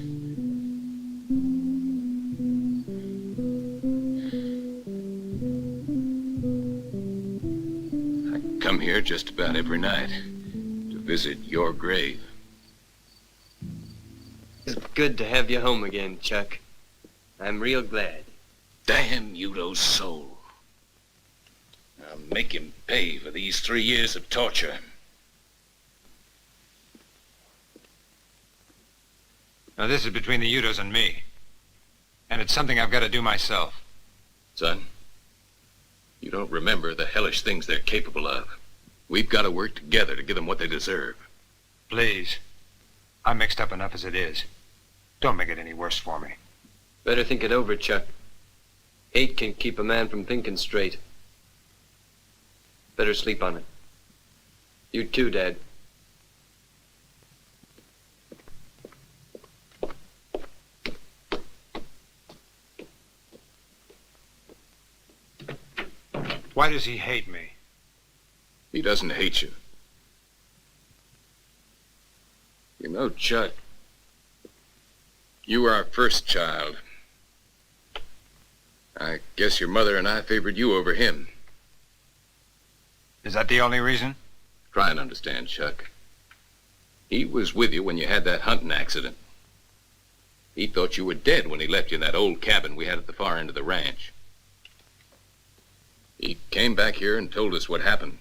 I come here just about every night to visit your grave. It's good to have you home again, Chuck. I'm real glad. Damn Udo's soul. I'll make him pay for these 3 years of torture. Now, this is between the Udos and me. And it's something I've got to do myself. Son, you don't remember the hellish things they're capable of. We've got to work together to give them what they deserve. Please. I'm mixed up enough as it is. Don't make it any worse for me. Better think it over, Chuck. Hate can keep a man from thinking straight. Better sleep on it. You too, Dad. Why does he hate me? He doesn't hate you. You know, Chuck, you were our first child. I guess your mother and I favored you over him. Is that the only reason? Try and understand, Chuck. He was with you when you had that hunting accident. He thought you were dead when he left you in that old cabin we had at the far end of the ranch. He came back here and told us what happened.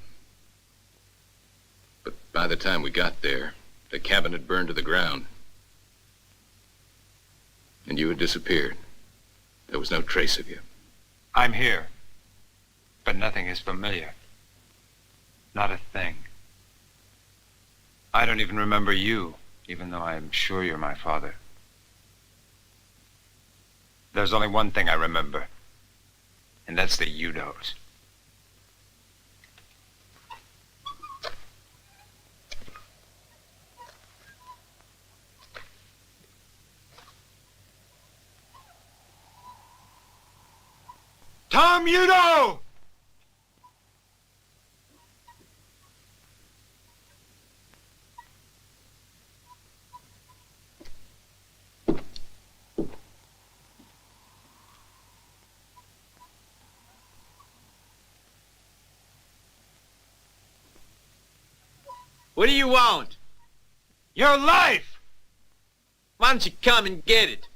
But by the time we got there, the cabin had burned to the ground. And you had disappeared. There was no trace of you. I'm here. But nothing is familiar. Not a thing. I don't even remember you, even though I'm sure you're my father. There's only one thing I remember, and that's that you don't. Tom Udo! What do you want? Your life! Why don't you come and get it?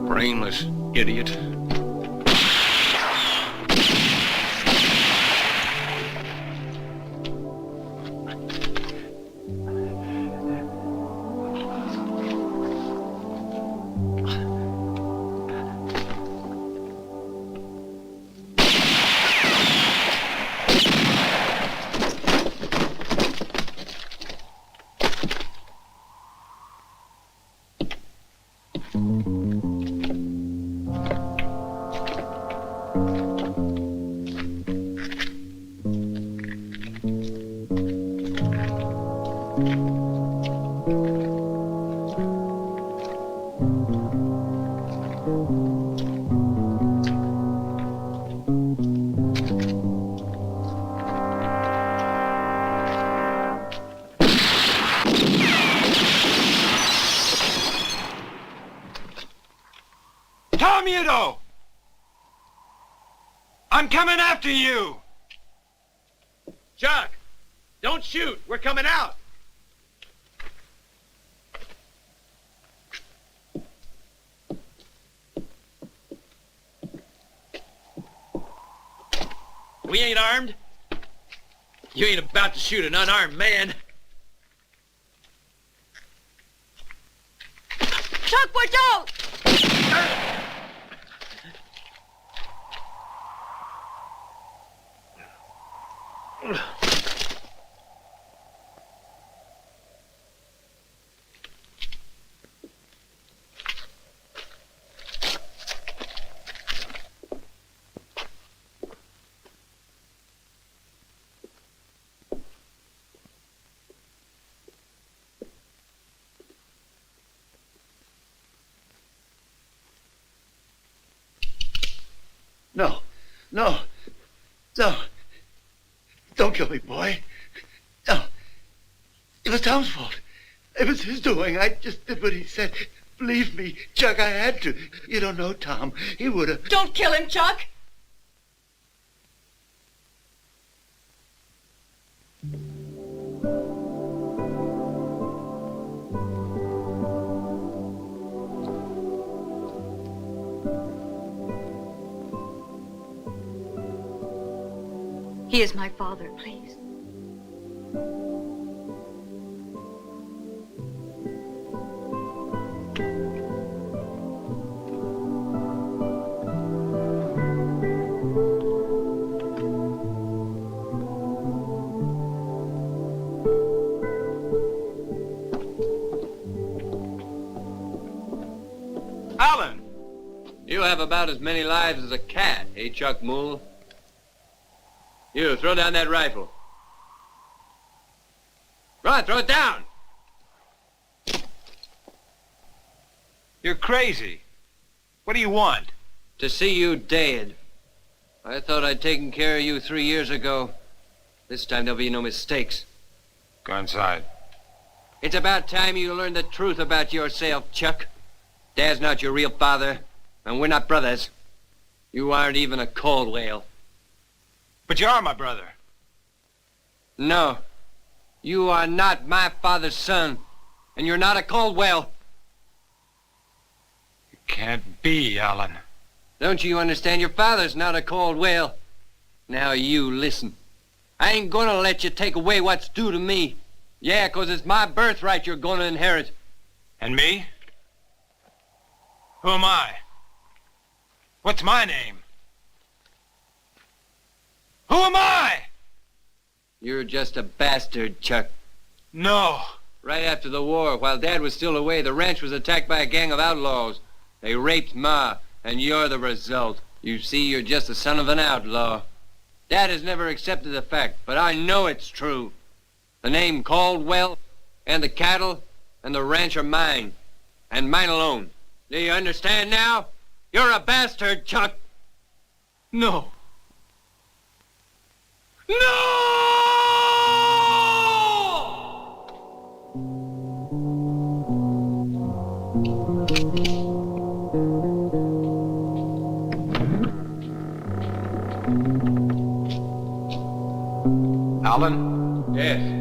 Brainless idiot. I'm coming after you! Chuck! Don't shoot! We're coming out! We ain't armed. You ain't about to shoot an unarmed man. Chuck, watch out! No. No. No. Don't kill me, boy. No. It was Tom's fault. It was his doing. I just did what he said. Believe me, Chuck, I had to. You don't know Tom. He would have... Don't kill him, Chuck! He is my father, please. Alan! You have about as many lives as a cat, eh, Chuck Moole? You, throw down that rifle. Run, throw it down! You're crazy. What do you want? To see you dead. I thought I'd taken care of you 3 years ago. This time there'll be no mistakes. Go inside. It's about time you learned the truth about yourself, Chuck. Dad's not your real father, and we're not brothers. You aren't even a Caldwell. But you are my brother. No. You are not my father's son, and you're not a Caldwell. It can't be, Alan. Don't you understand? Your father's not a Caldwell. Now you listen. I ain't gonna let you take away what's due to me. Yeah, 'cause it's my birthright you're gonna inherit. And me? Who am I? What's my name? Who am I? You're just a bastard, Chuck. No. Right after the war, while Dad was still away, the ranch was attacked by a gang of outlaws. They raped Ma, and you're the result. You see, you're just the son of an outlaw. Dad has never accepted the fact, but I know it's true. The name Caldwell, and the cattle, and the ranch are mine, and mine alone. Do you understand now? You're a bastard, Chuck. No. No! Alan? Yes.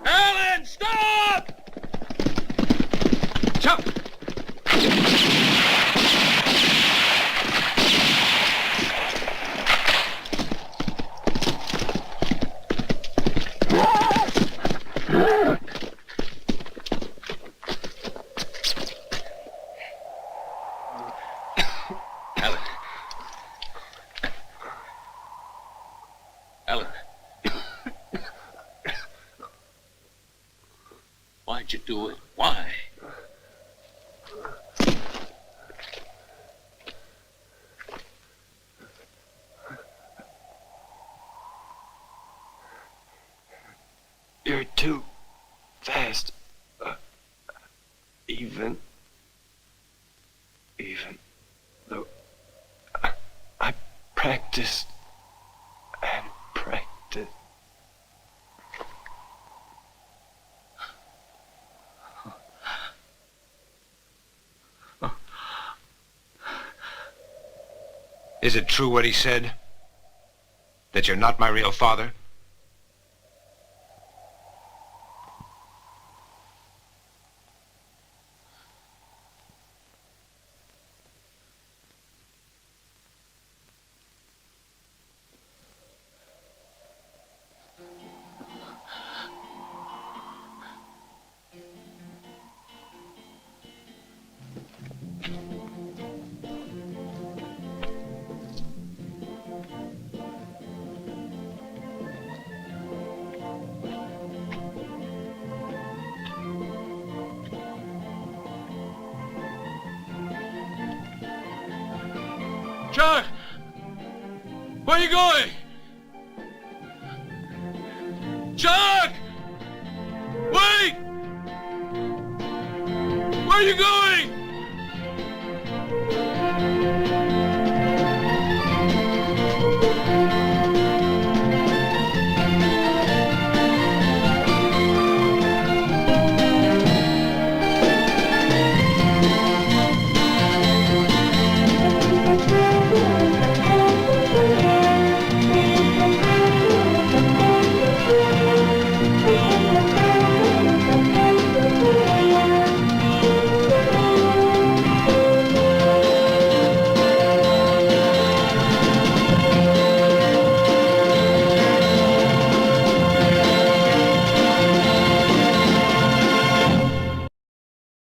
Alan, stop! Chuck! Alan. Alan. Why'd you do it? Why? You're too fast. Even though I practiced and practiced. Is it true what he said? That you're not my real father? Chuck! Where you going?